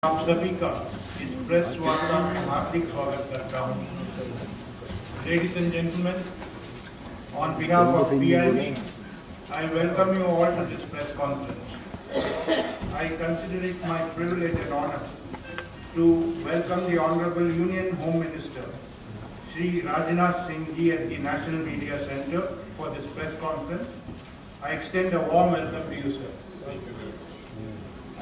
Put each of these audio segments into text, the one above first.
आप सभी का इस प्रेस वार्ता में हार्दिक स्वागत करता हूं। Ladies and gentlemen, on behalf of PIB, I welcome you all to this press conference. I consider it my privilege and honor to welcome the Honorable Union Home Minister, Shri Rajnath Singh Ji at the National Media Center for this press conference. I extend a warm welcome to you, sir.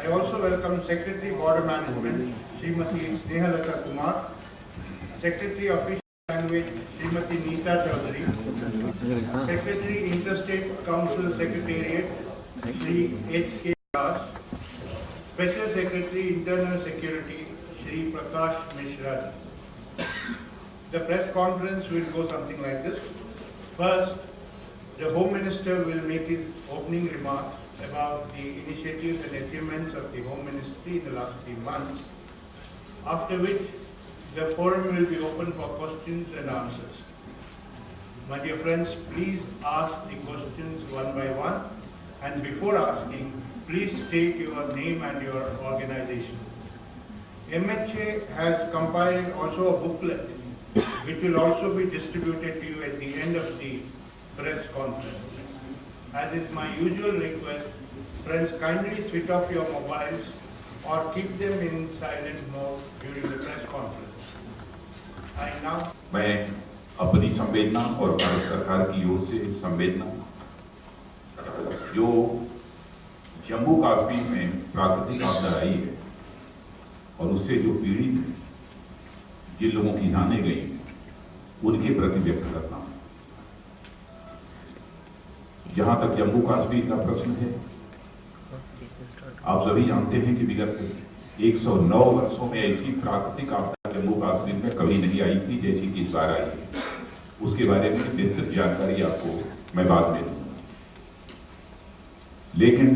I also welcome Secretary Border Management, Srimati Snehalata Kumar, Secretary Official Language, Srimati Neeta Chaudhary, Secretary Interstate Council Secretariat, Shri H.K. Das, Special Secretary Internal Security, Shri Prakash Mishra. The press conference will go something like this. First, the Home Minister will make his opening remarks about the initiatives and achievements of the Home Ministry in the last 3 months, after which the forum will be open for questions and answers. My dear friends, please ask the questions one by one, and before asking, please state your name and your organization. MHA has compiled also a booklet which will also be distributed to you at the end of the press conference. As is my usual request, friends, kindly switch off your mobiles or keep them in silent mode during the press conference. I now मैं अपनी संवेदना और भारत सरकार की ओर से संवेदना जो जम्मू कश्मीर में प्राकृतिक आपदा आई है और उससे जो पीड़ित है, जिन लोगों की जानें गई उनके प्रति व्यक्त करना हूं। जहां तक जम्मू कश्मीर का प्रश्न है, आप सभी जानते हैं कि विगत 109 वर्षों में ऐसी प्राकृतिक आपदा जम्मू कश्मीर में कभी नहीं आई थी जैसी कि इस बार आई है। उसके बारे में विस्तृत जानकारी आपको मैं बाद में दूंगा। लेकिन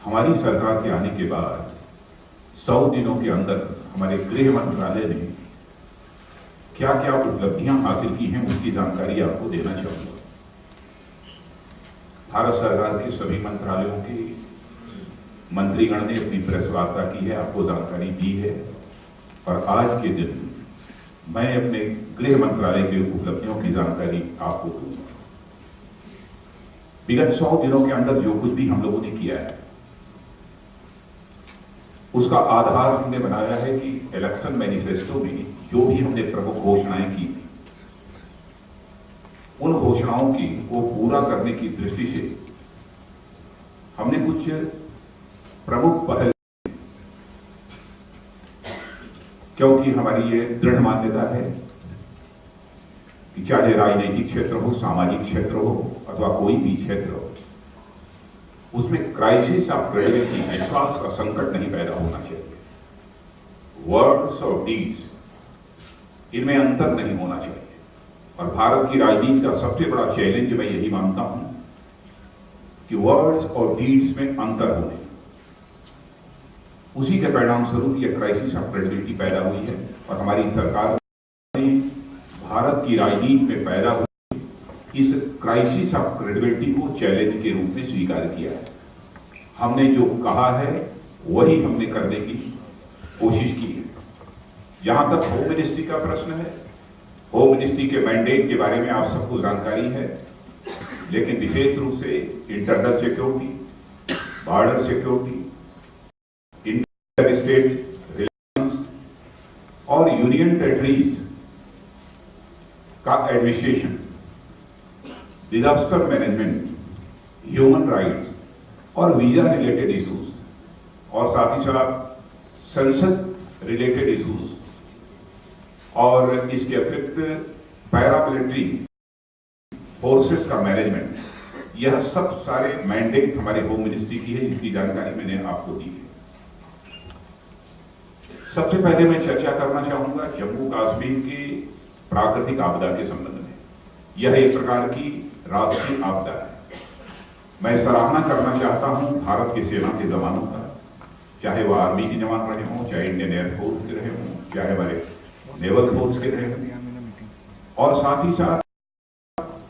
हमारी सरकार के आने के बाद 100 दिनों के अंदर हमारे गृह मंत्रालय ने क्या क्या उपलब्धियां हासिल की हैं उसकी जानकारी आपको देना चाहूंगा। भारत सरकार के सभी मंत्रालयों के मंत्रीगण ने अपनी प्रेस वार्ता की है, आपको जानकारी दी है, और आज के दिन मैं अपने गृह मंत्रालय की उपलब्धियों की जानकारी आपको दूंगा। विगत 100 दिनों के अंदर जो कुछ भी हम लोगों ने किया है उसका आधार हमने बनाया है कि इलेक्शन मैनिफेस्टो में जो भी हमने प्रमुख घोषणाएं की थी उन घोषणाओं की को पूरा करने की दृष्टि से हमने कुछ प्रमुख पहल, क्योंकि हमारी ये दृढ़ मान्यता है कि चाहे राजनीतिक क्षेत्र हो, सामाजिक क्षेत्र हो अथवा कोई भी क्षेत्र हो, उसमें क्राइसिस ऑफ क्रेडिबिलिटी, विश्वास का संकट नहीं पैदा होना चाहिए। वर्ड्स और डीड्स, इनमें अंतर नहीं होना चाहिए। और भारत की राजनीति का सबसे बड़ा चैलेंज मैं यही मानता हूं कि वर्ड्स और डीड्स में अंतर होने, उसी के परिणाम स्वरूप यह क्राइसिस ऑफ क्रेडिबिलिटी पैदा हुई है। और हमारी सरकार ने भारत की राजनीति में पैदा हुई इस क्राइसिस ऑफ क्रेडिबिलिटी को चैलेंज के रूप में स्वीकार किया है। हमने जो कहा है वही हमने करने की कोशिश की है। जहां तक होम मिनिस्ट्री का प्रश्न है, होम मिनिस्ट्री के मैंडेट के बारे में आप सबको जानकारी है, लेकिन विशेष रूप से internal security, border security, inter state relations और यूनियन टेरिटरीज का administration, disaster management, human rights और वीजा रिलेटेड इश्यूज, और साथ ही साथ संसद रिलेटेड इश्यूज, और इसके अतिरिक्त पैरामिलिट्री फोर्सेस का मैनेजमेंट, यह सब सारे मैंडेट हमारे होम मिनिस्ट्री की है, जिसकी जानकारी मैंने आपको दी है। सबसे पहले मैं चर्चा करना चाहूंगा जम्मू कश्मीर के प्राकृतिक आपदा के संबंध में। यह एक प्रकार की राष्ट्रीय आपदा है। मैं सराहना करना चाहता हूं भारत की सेना के जवानों का, चाहे वह आर्मी के जवान रहे हों, चाहे इंडियन एयरफोर्स के रहे हों, चाहे हमारे नेवल फोर्स के रहे हों, और साथ ही साथ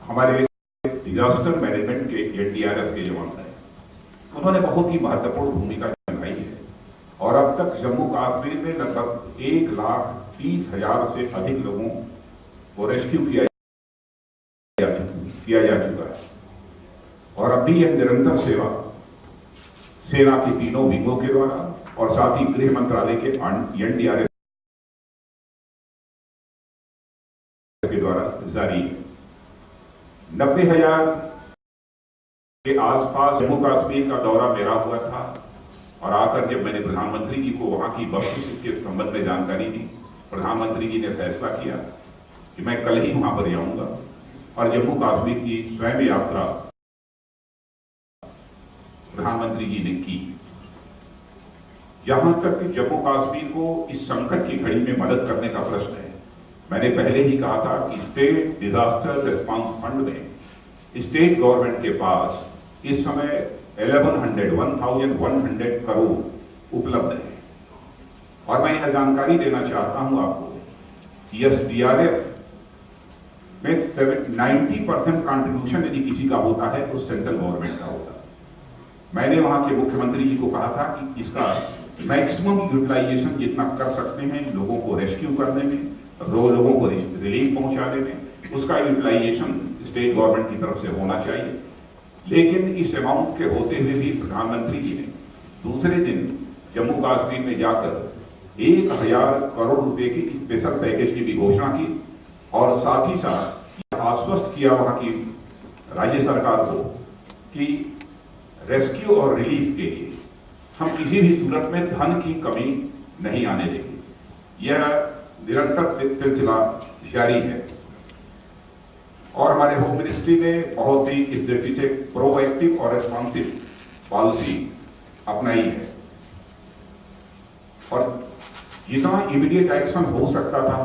हमारे डिजास्टर मैनेजमेंट के NDRF के जवान रहे। उन्होंने बहुत ही महत्वपूर्ण भूमिका निभाई है। और अब तक जम्मू कश्मीर में लगभग 1,30,000 से अधिक लोगों को रेस्क्यू किया जा चुका है। और अब भी यह निरंतर सेवा सेना की तीनों विंगों के द्वारा और साथ ही गृह मंत्रालय के NDRF के द्वारा जारी है। 90,000 के आसपास जम्मू कश्मीर का दौरा मेरा हुआ था और आकर जब मैंने प्रधानमंत्री जी को वहां की वस्तुस्थिति के संबंध में जानकारी दी, प्रधानमंत्री जी ने फैसला किया कि मैं कल ही वहां पर जाऊंगा और जम्मू कश्मीर की स्वयं यात्रा प्रधानमंत्री जी ने की। यहां तक कि जम्मू कश्मीर को इस संकट की घड़ी में मदद करने का प्रश्न है। मैंने पहले ही कहा था कि स्टेट डिजास्टर रिस्पांस फंड में स्टेट गवर्नमेंट के पास इस समय 1,100 करोड़ उपलब्ध है। और मैं यह जानकारी देना चाहता हूं आपको कि SDRF में 90% कंट्रीब्यूशन यदि किसी का होता है तो सेंट्रल गवर्नमेंट का होता है। मैंने वहां के मुख्यमंत्री जी को कहा था कि इसका मैक्सिमम यूटिलाइजेशन जितना कर सकते हैं लोगों को रेस्क्यू करने में, लोगों को रिलीफ पहुंचाने में, उसका यूटिलाइजेशन स्टेट गवर्नमेंट की तरफ से होना चाहिए। लेकिन इस अमाउंट के होते हुए भी प्रधानमंत्री जी ने दूसरे दिन जम्मू कश्मीर में जाकर 1,000 करोड़ रुपए की स्पेशल पैकेज की भी घोषणा की और साथ ही साथ आश्वस्त किया वहां की राज्य सरकार को कि रेस्क्यू और रिलीफ के लिए हम किसी भी सूरत में धन की कमी नहीं आने देंगे। यह निरंतर सिलसिला जारी है और हमारे होम मिनिस्ट्री ने बहुत ही इस दृष्टि से प्रोएक्टिव और रेस्पॉन्सिव पॉलिसी अपनाई है और जितना इमीडिएट एक्शन हो सकता था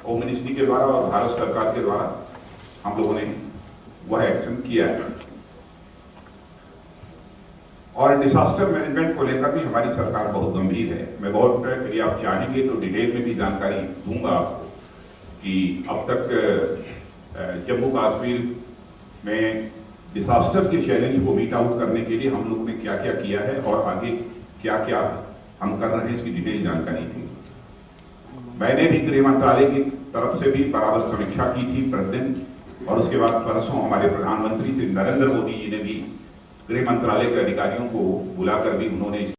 होम मिनिस्ट्री के द्वारा और भारत सरकार के द्वारा हम लोगों ने वह एक्शन किया है। और डिजास्टर मैनेजमेंट को लेकर भी हमारी सरकार बहुत गंभीर है। मैं बहुत यदि आप चाहेंगे तो डिटेल में भी जानकारी दूंगा आपको कि अब तक जम्मू कश्मीर में डिजास्टर के चैलेंज को मीट आउट करने के लिए हम लोग ने क्या क्या किया है और आगे क्या क्या हम कर रहे हैं, इसकी डिटेल जानकारी थी। मैंने भी गृह मंत्रालय की तरफ से भी बराबर समीक्षा की थी प्रतिदिन और उसके बाद परसों हमारे प्रधानमंत्री श्री नरेंद्र मोदी जी ने भी गृह मंत्रालय के अधिकारियों को बुलाकर भी उन्होंने